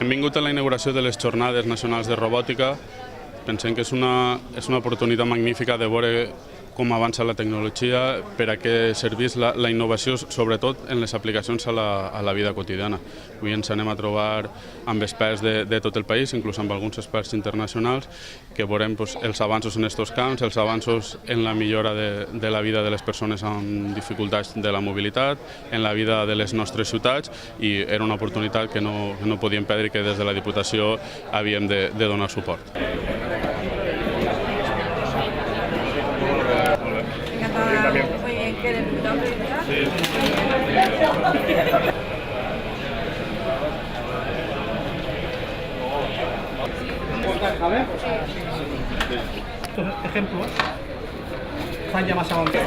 Hem vingut a la inauguració de les Jornades Nacionals de Robòtica. Pensem que és una oportunitat magnífica de veure com avança la tecnologia, per a què serveix la innovació, sobretot en les aplicacions a la vida quotidiana. Avui ens anem a trobar amb experts de tot el país, inclús amb alguns experts internacionals, que veurem els avanços en aquests camps, els avanços en la millora de la vida de les persones amb dificultats de la mobilitat, en la vida de les nostres ciutats, i era una oportunitat que no podíem perdre i que des de la Diputació havíem de donar suport. Muy bien, ¿qué eres tu nombre? Sí. Estos ejemplos están ya más avanzados.